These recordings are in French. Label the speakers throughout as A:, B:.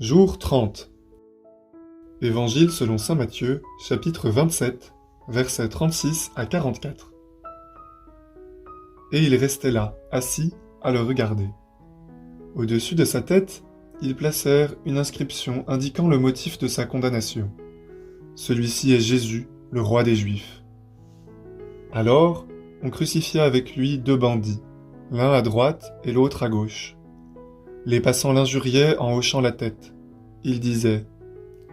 A: Jour 30. Évangile selon saint Matthieu, chapitre 27, versets 36 à 44. Et il restait là, assis, à le regarder. Au-dessus de sa tête, ils placèrent une inscription indiquant le motif de sa condamnation. Celui-ci est Jésus, le roi des Juifs. Alors, on crucifia avec lui 2 bandits, l'un à droite et l'autre à gauche. Les passants l'injuriaient en hochant la tête. Ils disaient :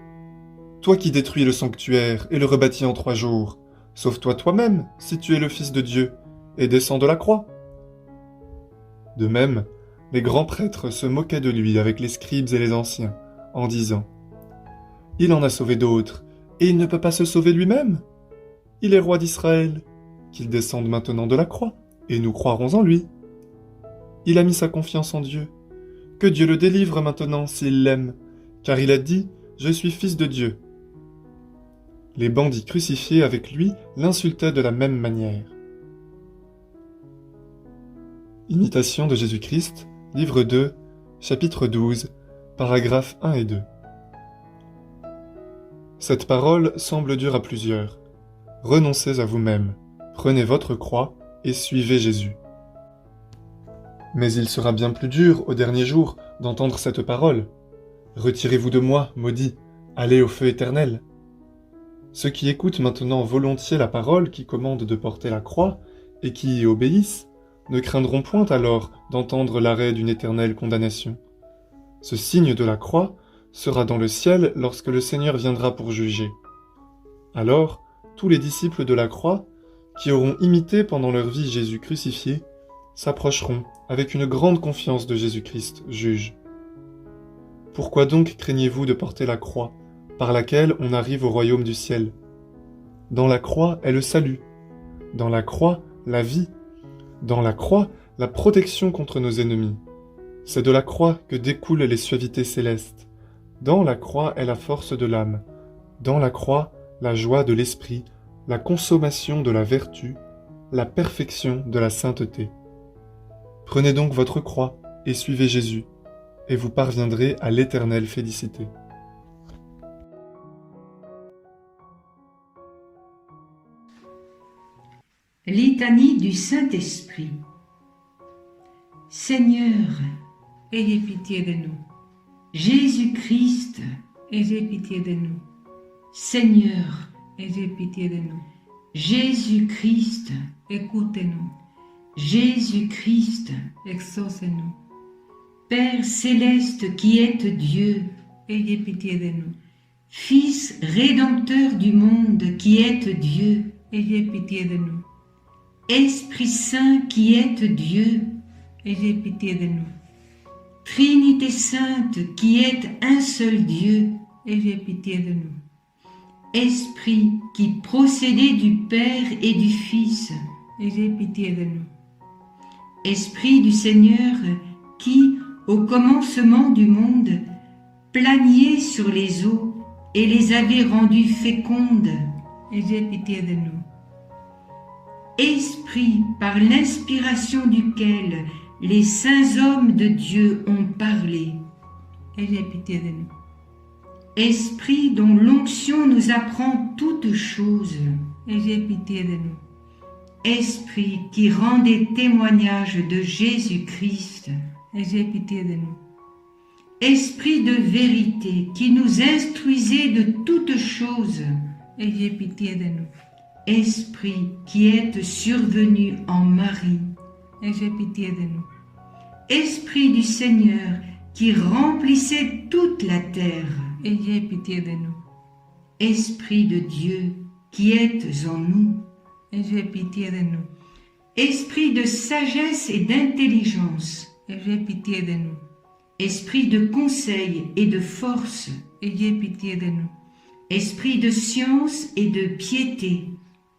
A: « Toi qui détruis le sanctuaire et le rebâtis en 3 jours, sauve-toi toi-même si tu es le Fils de Dieu, et descends de la croix. » De même, les grands prêtres se moquaient de lui avec les scribes et les anciens, en disant : « Il en a sauvé d'autres, et il ne peut pas se sauver lui-même. Il est roi d'Israël, qu'il descende maintenant de la croix, et nous croirons en lui. Il a mis sa confiance en Dieu. Que Dieu le délivre maintenant s'il l'aime, car il a dit : « Je suis fils de Dieu. » Les bandits crucifiés avec lui l'insultaient de la même manière. Imitation de Jésus-Christ, livre 2, chapitre 12, paragraphes 1 et 2. Cette parole semble dure à plusieurs. Renoncez à vous-même, prenez votre croix et suivez Jésus. Mais il sera bien plus dur, au dernier jour, d'entendre cette parole. Retirez-vous de moi, maudit, allez au feu éternel. Ceux qui écoutent maintenant volontiers la parole qui commande de porter la croix et qui y obéissent, ne craindront point alors d'entendre l'arrêt d'une éternelle condamnation. Ce signe de la croix sera dans le ciel lorsque le Seigneur viendra pour juger. Alors, tous les disciples de la croix, qui auront imité pendant leur vie Jésus crucifié, s'approcheront avec une grande confiance de Jésus-Christ, juge. Pourquoi donc craignez-vous de porter la croix, par laquelle on arrive au royaume du ciel ? Dans la croix est le salut. Dans la croix, la vie. Dans la croix, la protection contre nos ennemis. C'est de la croix que découlent les suavités célestes. Dans la croix est la force de l'âme. Dans la croix, la joie de l'esprit, la consommation de la vertu, la perfection de la sainteté. Prenez donc votre croix et suivez Jésus, et vous parviendrez à l'éternelle félicité.
B: Litanie du Saint-Esprit. Seigneur, ayez pitié de nous. Jésus-Christ, ayez pitié de nous. Seigneur, ayez pitié de nous. Jésus-Christ, écoutez-nous. Jésus-Christ, exaucez-nous. Père céleste qui êtes Dieu, ayez pitié de nous. Fils rédempteur du monde qui êtes Dieu, ayez pitié de nous. Esprit Saint qui êtes Dieu, ayez pitié de nous. Trinité Sainte qui êtes un seul Dieu, ayez pitié de nous. Esprit qui procédez du Père et du Fils, ayez pitié de nous. Esprit du Seigneur qui, au commencement du monde, planiez sur les eaux et les avez rendues fécondes, ayez pitié de nous. Esprit par l'inspiration duquel les saints hommes de Dieu ont parlé, ayez pitié de nous. Esprit dont l'onction nous apprend toutes choses, ayez pitié de nous. Esprit qui rendait témoignage de Jésus-Christ, ayez pitié de nous. Esprit de vérité qui nous instruisait de toutes choses, ayez pitié de nous. Esprit qui êtes survenu en Marie, ayez pitié de nous. Esprit du Seigneur qui remplissait toute la terre, ayez pitié de nous. Esprit de Dieu qui êtes en nous, ayez pitié de nous. Esprit de sagesse et d'intelligence, ayez pitié de nous. Esprit de conseil et de force, ayez pitié de nous. Esprit de science et de piété,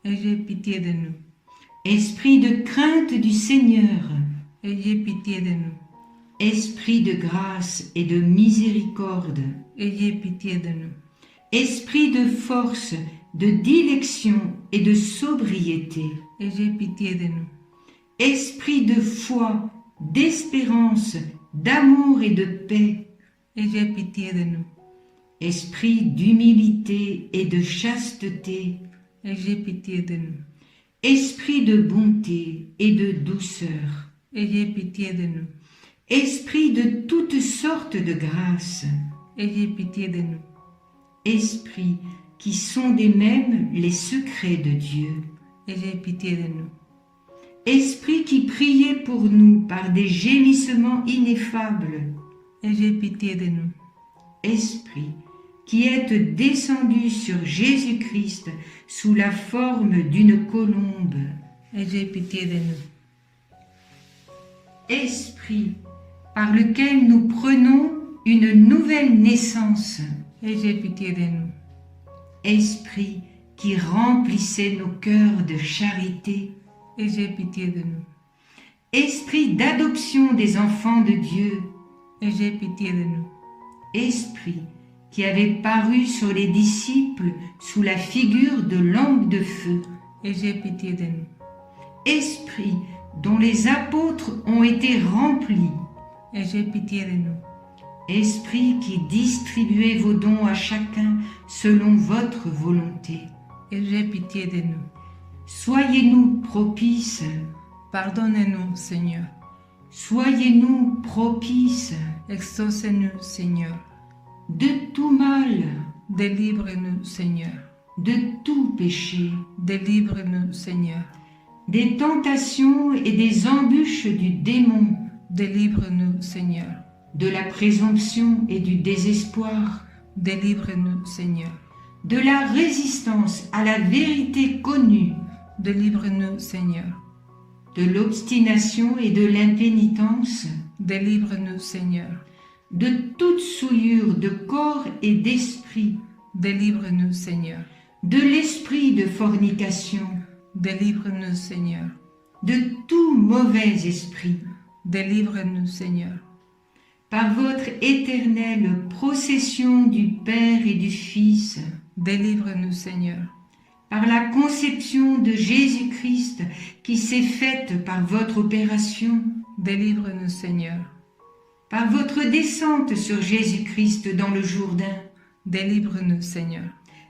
B: ayez pitié de nous. Esprit de crainte du Seigneur, ayez pitié de nous. Esprit de grâce et de miséricorde, ayez pitié de nous. Esprit de force, de dilection et de sobriété, ayez pitié de nous. Esprit de foi, d'espérance, d'amour et de paix, Ayez pitié de nous. Esprit d'humilité et de chasteté, ayez pitié de nous. Esprit de bonté et de douceur, ayez pitié de nous. Esprit de toutes sortes de grâces, ayez pitié de nous. Esprit qui sondez même les secrets de Dieu, ayez pitié de nous. Esprit qui priez pour nous par des gémissements ineffables, ayez pitié de nous. Esprit qui êtes descendu sur Jésus-Christ sous la forme d'une colombe, ayez pitié de nous. Esprit par lequel nous prenons une nouvelle naissance, ayez pitié de nous. Esprit qui remplissait nos cœurs de charité, ayez pitié de nous. Esprit d'adoption des enfants de Dieu, ayez pitié de nous. Esprit qui avait paru sur les disciples sous la figure de lampe de feu, ayez pitié de nous. Esprit dont les apôtres ont été remplis, ayez pitié de nous. Esprit qui distribuez vos dons à chacun selon votre volonté, ayez pitié de nous. Soyez-nous propices, pardonnez-nous, Seigneur. Soyez-nous propices, exaucez-nous, Seigneur. De tout mal, délivre-nous, Seigneur. De tout péché, délivre-nous, Seigneur. Des tentations et des embûches du démon, délivre-nous, Seigneur. De la présomption et du désespoir, délivre-nous, Seigneur. De la résistance à la vérité connue, délivre-nous, Seigneur. De l'obstination et de l'impénitence, délivre-nous, Seigneur. De toute souillure de corps et d'esprit, délivre-nous, Seigneur. De l'esprit de fornication, délivre-nous, Seigneur. De tout mauvais esprit, délivre-nous, Seigneur. Par votre éternelle procession du Père et du Fils, délivre-nous, Seigneur. Par la conception de Jésus-Christ qui s'est faite par votre opération, délivre-nous, Seigneur. Par votre descente sur Jésus-Christ dans le Jourdain, délivre-nous, Seigneur.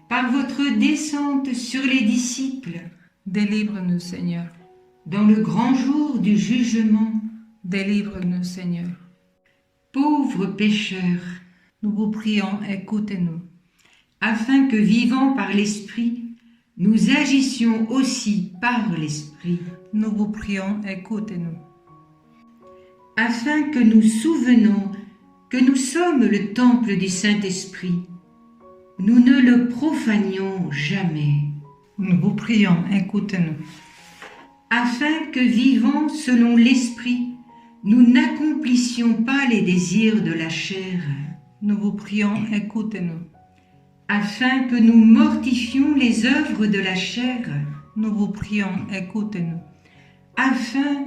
B: Par votre descente sur les disciples, délivre-nous, Seigneur. Dans le grand jour du jugement, délivre-nous, Seigneur. Pauvres pécheurs, nous vous prions, écoutez-nous, afin que, vivant par l'Esprit, nous agissions aussi par l'Esprit. Nous vous prions, écoutez-nous. Afin que nous souvenons que nous sommes le temple du Saint-Esprit, nous ne le profanions jamais. Nous vous prions, écoutez-nous. Afin que, vivant selon l'Esprit, nous n'accomplissions pas les désirs de la chair. Nous vous prions, écoutez-nous. Afin que nous mortifions les œuvres de la chair. Nous vous prions, écoutez-nous. Afin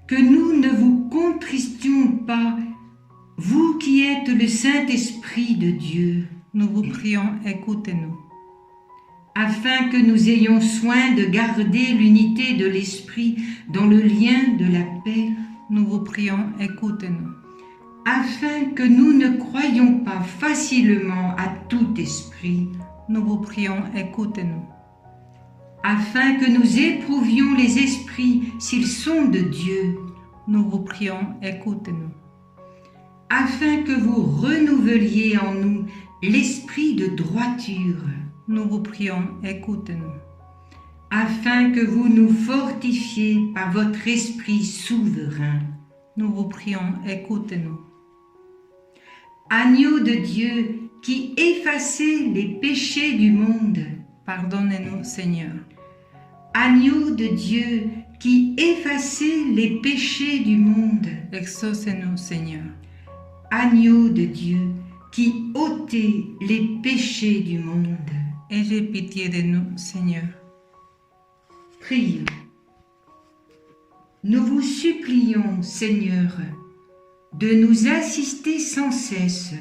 B: que nous ne vous contristions pas, vous qui êtes le Saint-Esprit de Dieu. Nous vous prions, écoutez-nous. Afin que nous ayons soin de garder l'unité de l'Esprit dans le lien de la paix. Nous vous prions, écoutez-nous. Afin que nous ne croyions pas facilement à tout esprit. Nous vous prions, écoutez-nous. Afin que nous éprouvions les esprits s'ils sont de Dieu. Nous vous prions, écoutez-nous. Afin que vous renouveliez en nous l'esprit de droiture. Nous vous prions, écoutez-nous. Afin que vous nous fortifiez par votre esprit souverain. Nous vous prions, écoutez-nous. Agneau de Dieu qui effacez les péchés du monde, pardonnez-nous, Seigneur. Agneau de Dieu qui effacez les péchés du monde, exaucez-nous, Seigneur. Agneau de Dieu qui ôtez les péchés du monde, ayez pitié de nous, Seigneur. Prions. Nous vous supplions, Seigneur, de nous assister sans cesse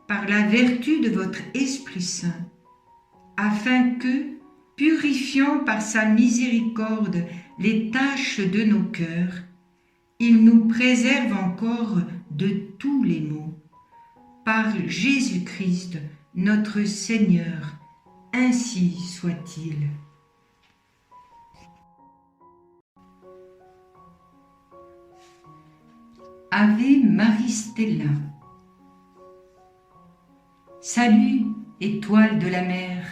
B: par la vertu de votre Esprit Saint, afin que, purifiant par sa miséricorde les taches de nos cœurs, il nous préserve encore de tous les maux, par Jésus-Christ, notre Seigneur, ainsi soit-il. Ave Marie Stella. Salut, étoile de la mer,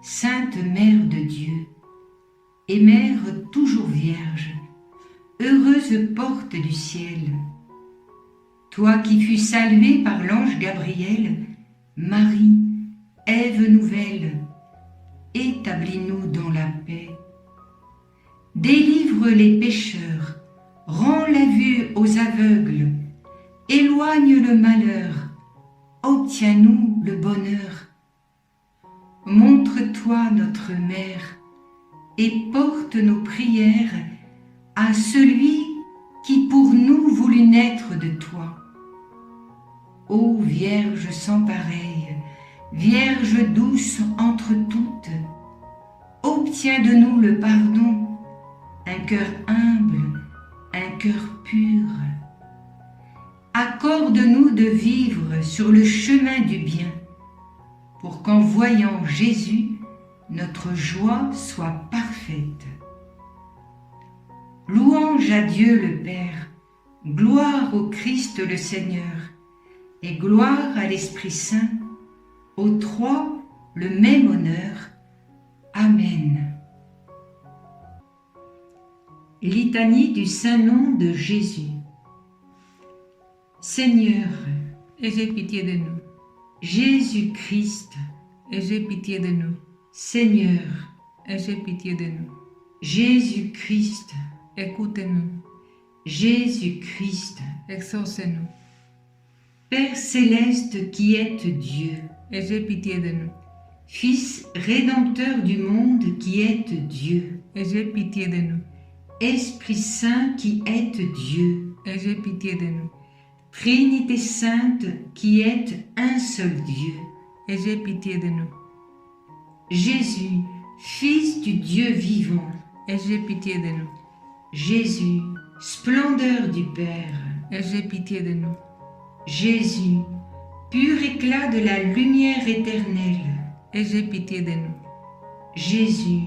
B: sainte mère de Dieu, et mère toujours vierge, heureuse porte du ciel. Toi qui fus saluée par l'ange Gabriel, Marie, Ève nouvelle, établis-nous dans la paix. Délivre les pécheurs, rends la vue aux aveugles, éloigne le malheur, obtiens-nous le bonheur. Montre-toi notre mère et porte nos prières à celui qui pour nous voulut naître de toi. Ô Vierge sans pareille, Vierge douce entre toutes, obtiens de nous le pardon, un cœur humble, un cœur pur. Accorde-nous de vivre sur le chemin du bien, pour qu'en voyant Jésus, notre joie soit parfaite. Louange à Dieu le Père, gloire au Christ le Seigneur, et gloire à l'Esprit Saint, aux trois le même honneur. Amen. Litanie du Saint-Nom de Jésus. Seigneur,
C: aie pitié de nous.
B: Jésus-Christ,
C: Aie pitié de nous.
B: Seigneur,
C: Aie pitié de nous.
B: Jésus-Christ,
C: Écoute-nous.
B: Jésus-Christ,
C: Exauce-nous.
B: Père céleste qui êtes Dieu,
C: Aie pitié de nous.
B: Fils rédempteur du monde qui êtes Dieu,
C: Aie pitié de nous.
B: Esprit Saint qui êtes Dieu,
C: Aie pitié de nous.
B: Trinité sainte qui êtes un seul Dieu,
C: Aie pitié de nous.
B: Jésus, Fils du Dieu vivant,
C: Aie pitié de nous.
B: Jésus, splendeur du Père,
C: Aie pitié de nous.
B: Jésus, pur éclat de la lumière éternelle,
C: Aie pitié de nous.
B: Jésus,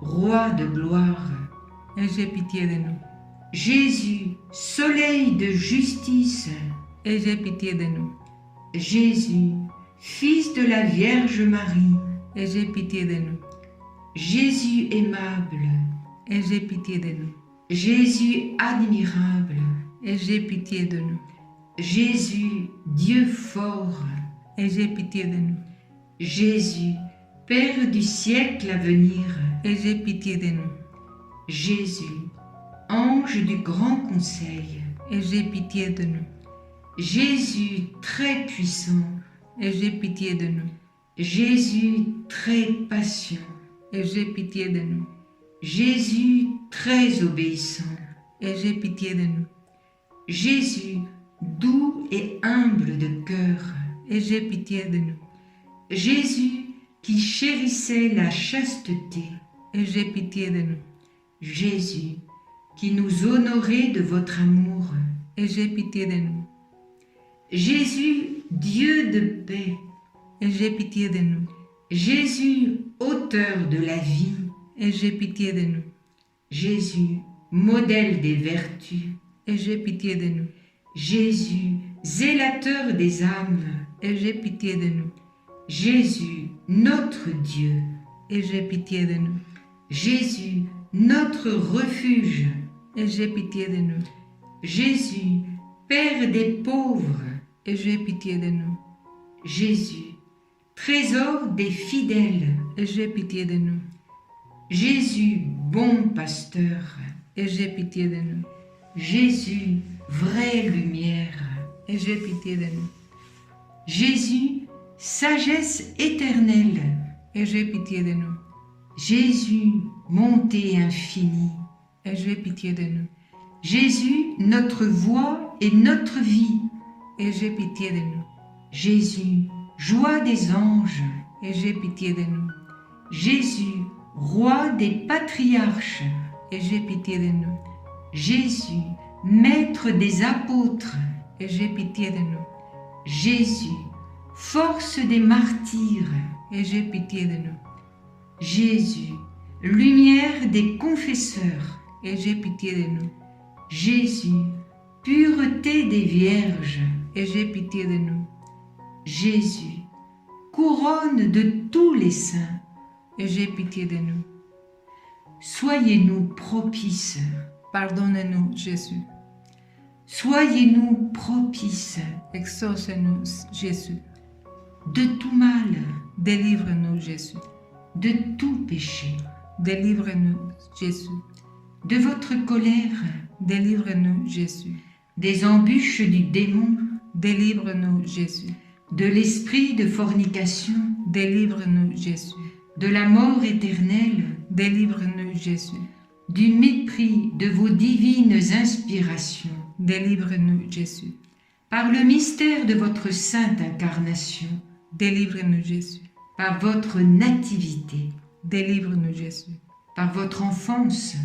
B: roi de gloire,
C: Aie pitié de nous.
B: Jésus, soleil de justice,
C: Aie pitié de nous.
B: Jésus, Fils de la Vierge Marie,
C: Aie pitié de nous.
B: Jésus aimable,
C: Aie pitié de nous.
B: Jésus admirable,
C: Aie pitié de nous.
B: Jésus, Dieu fort,
C: Aie pitié de nous.
B: Jésus, Père du siècle à venir,
C: Aie pitié de nous.
B: Jésus, ange du grand conseil,
C: Aie pitié de nous.
B: Jésus très puissant,
C: Aie pitié de nous.
B: Jésus très patient,
C: Aie pitié de nous.
B: Jésus très obéissant,
C: Aie pitié de nous.
B: Jésus doux et humble de cœur,
C: Aie pitié de nous.
B: Jésus qui chérissait la chasteté,
C: Aie pitié de nous.
B: Jésus qui nous honorait de votre amour,
C: Aie pitié de nous.
B: Jésus, Dieu de paix,
C: Aie pitié de nous.
B: Jésus, auteur de la vie,
C: Aie pitié de nous.
B: Jésus, modèle des vertus,
C: Aie pitié de nous.
B: Jésus, zélateur des âmes,
C: Aie pitié de nous.
B: Jésus, notre Dieu,
C: Aie pitié de nous.
B: Jésus, notre refuge,
C: Aie pitié de nous.
B: Jésus, Père des pauvres,
C: Aie pitié de nous.
B: Jésus, trésor des fidèles,
C: Aie pitié de nous.
B: Jésus, bon pasteur,
C: Aie pitié de nous.
B: Jésus, vraie lumière,
C: Aie pitié de nous.
B: Jésus, sagesse éternelle,
C: Aie pitié de nous.
B: Jésus, bonté infinie,
C: Aie pitié de nous.
B: Jésus, notre voix et notre vie,
C: Aie pitié de nous.
B: Jésus, joie des anges,
C: Aie pitié de nous.
B: Jésus, roi des patriarches,
C: Aie pitié de nous.
B: Jésus, maître des apôtres,
C: Aie pitié de nous.
B: Jésus, force des martyrs,
C: Ayez pitié de nous.
B: Jésus, lumière des confesseurs,
C: Ayez pitié de nous.
B: Jésus, pureté des vierges,
C: Ayez pitié de nous.
B: Jésus, couronne de tous les saints,
C: Ayez pitié de nous.
B: soyez-nous propices,
C: Pardonnez-nous, Jésus.
B: soyez-nous propices
C: Exauce-nous, Jésus.
B: de tout mal,
C: Délivre-nous, Jésus.
B: de tout péché,
C: Délivre-nous, Jésus.
B: de votre colère,
C: Délivre-nous, Jésus.
B: des embûches du démon,
C: Délivre-nous, Jésus.
B: de l'esprit de fornication,
C: Délivre-nous, Jésus.
B: de la mort éternelle,
C: Délivre-nous, Jésus.
B: du mépris de vos divines inspirations,
C: Délivre-nous, Jésus.
B: par le mystère de votre sainte incarnation,
C: Délivre-nous, Jésus.
B: par votre nativité,
C: Délivre-nous, Jésus.
B: par votre enfance,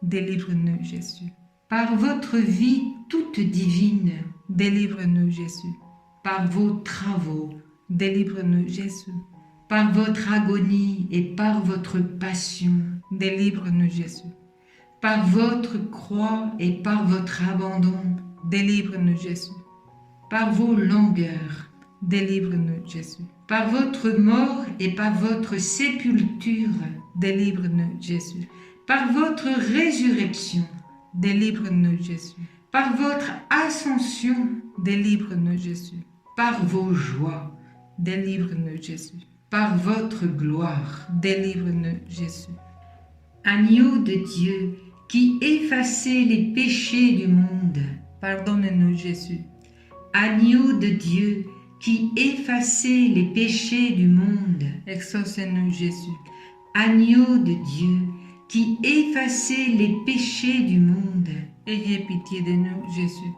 C: Délivre-nous, Jésus.
B: par votre vie toute divine,
C: Délivre-nous, Jésus.
B: par vos travaux,
C: Délivre-nous, Jésus.
B: par votre agonie et par votre passion,
C: Délivre-nous, Jésus.
B: par votre croix et par votre abandon,
C: Délivre-nous, Jésus.
B: par vos langueurs,
C: Délivre-nous, Jésus.
B: par votre mort et par votre sépulture,
C: Délivre-nous, Jésus.
B: par votre résurrection,
C: Délivre-nous, Jésus.
B: par votre ascension,
C: Délivre-nous, Jésus.
B: par vos joies,
C: Délivre-nous, Jésus.
B: par votre gloire.
C: Délivre-nous, Jésus.
B: Agneau de Dieu, qui effacez les péchés du monde,
C: Pardonne-nous, Jésus.
B: agneau de Dieu, qui effacez les péchés du monde,
C: Exauce-nous, Jésus.
B: agneau de Dieu, qui effacez les péchés du monde,
C: Ayez pitié de nous, Jésus.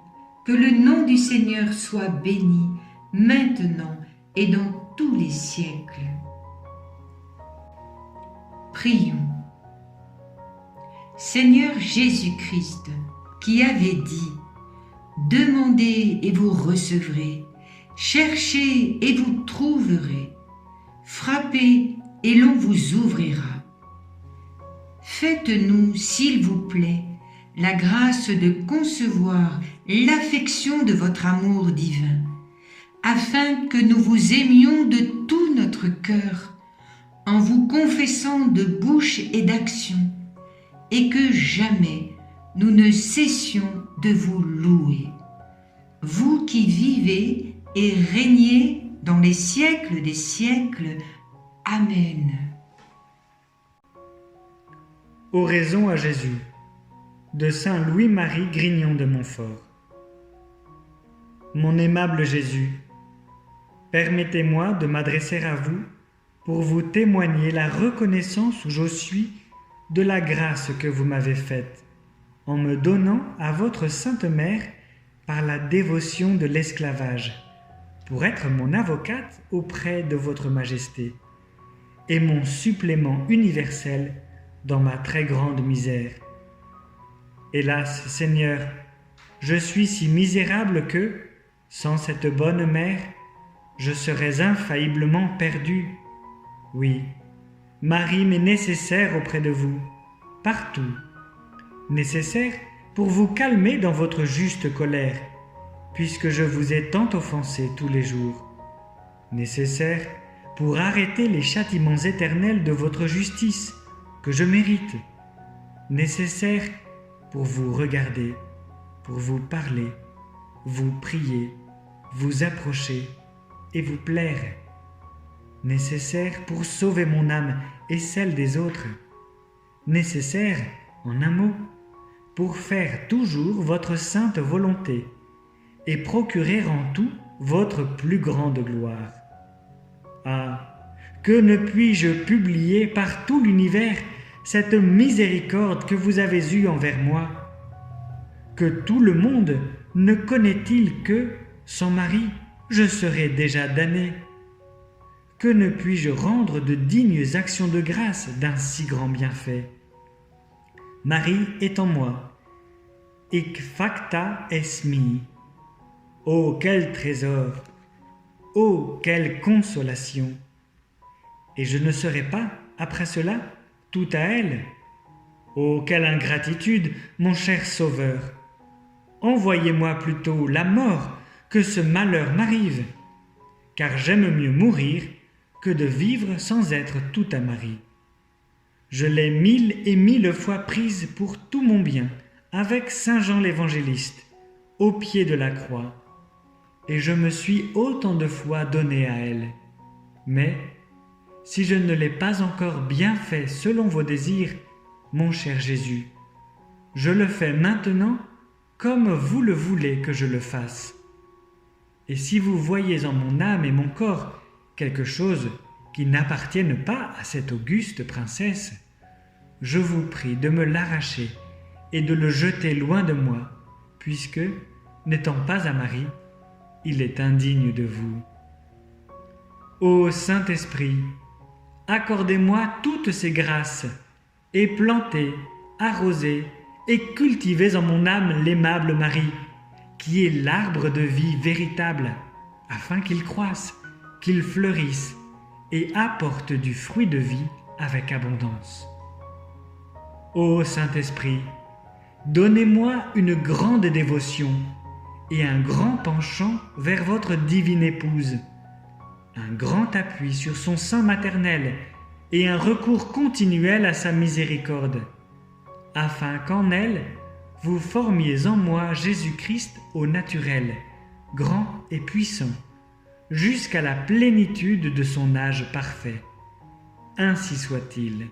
B: que le nom du Seigneur soit béni, maintenant et dans tous les siècles. Prions. Seigneur Jésus-Christ, qui avait dit « Demandez et vous recevrez, cherchez et vous trouverez, frappez et l'on vous ouvrira. » Faites-nous, s'il vous plaît, la grâce de concevoir l'affection de votre amour divin, afin que nous vous aimions de tout notre cœur, en vous confessant de bouche et d'action, et que jamais nous ne cessions de vous louer. Vous qui vivez et régnez dans les siècles des siècles. Amen.
D: Oraison à Jésus de Saint Louis-Marie Grignon de Montfort. Mon aimable Jésus, permettez-moi de m'adresser à vous pour vous témoigner la reconnaissance où je suis de la grâce que vous m'avez faite en me donnant à votre Sainte Mère par la dévotion de l'esclavage pour être mon avocate auprès de votre Majesté et mon supplément universel dans ma très grande misère. Hélas, Seigneur, je suis si misérable que, sans cette bonne mère, je serais infailliblement perdu. Oui, Marie m'est nécessaire auprès de vous, partout. Nécessaire pour vous calmer dans votre juste colère, puisque je vous ai tant offensé tous les jours. Nécessaire pour arrêter les châtiments éternels de votre justice, que je mérite. Nécessaire pour vous regarder, pour vous parler, vous prier, vous approcher et vous plaire. Nécessaire pour sauver mon âme et celle des autres. Nécessaire, en un mot, pour faire toujours votre sainte volonté et procurer en tout votre plus grande gloire. Ah, que ne puis-je publier par tout l'univers cette miséricorde que vous avez eue envers moi? Que tout le monde ne connaît-il que, sans Marie, je serais déjà damné? Que ne puis-je rendre de dignes actions de grâce d'un si grand bienfait? Marie est en moi. Hic facta est mi. Oh, quel trésor! Oh, quelle consolation! Et je ne serai pas, après cela, tout à elle. Oh, quelle ingratitude, mon cher Sauveur! Envoyez-moi plutôt la mort que ce malheur m'arrive, car j'aime mieux mourir que de vivre sans être tout à Marie. Je l'ai 1000 fois prise pour tout mon bien, avec Saint Jean l'Évangéliste, au pied de la croix, et je me suis autant de fois donné à elle. Mais, si je ne l'ai pas encore bien fait selon vos désirs, mon cher Jésus, je le fais maintenant comme vous le voulez que je le fasse. Et si vous voyez en mon âme et mon corps quelque chose qui n'appartienne pas à cette auguste princesse, je vous prie de me l'arracher et de le jeter loin de moi, puisque, n'étant pas à Marie, il est indigne de vous. Ô Saint-Esprit, accordez-moi toutes ces grâces, et plantez, arrosez et cultivez en mon âme l'aimable Marie, qui est l'arbre de vie véritable, afin qu'il croisse, qu'il fleurisse et apporte du fruit de vie avec abondance. Ô Saint-Esprit, donnez-moi une grande dévotion et un grand penchant vers votre divine épouse, un grand appui sur son sein maternel et un recours continuel à sa miséricorde, afin qu'en elle, vous formiez en moi Jésus-Christ au naturel, grand et puissant, jusqu'à la plénitude de son âge parfait. Ainsi soit-il.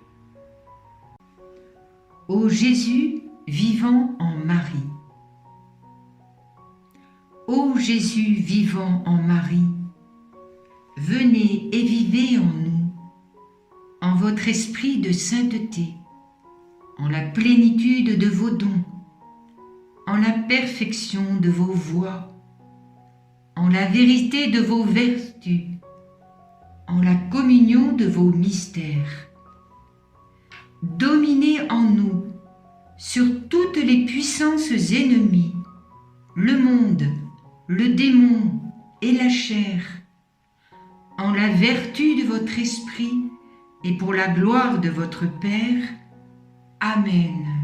B: Ô Jésus vivant en Marie. Ô Jésus vivant en Marie, venez et vivez en nous, en votre esprit de sainteté, en la plénitude de vos dons, en la perfection de vos voies, en la vérité de vos vertus, en la communion de vos mystères. Dominez en nous sur toutes les puissances ennemies, le monde, le démon et la chair, en la vertu de votre esprit et pour la gloire de votre Père. Amen.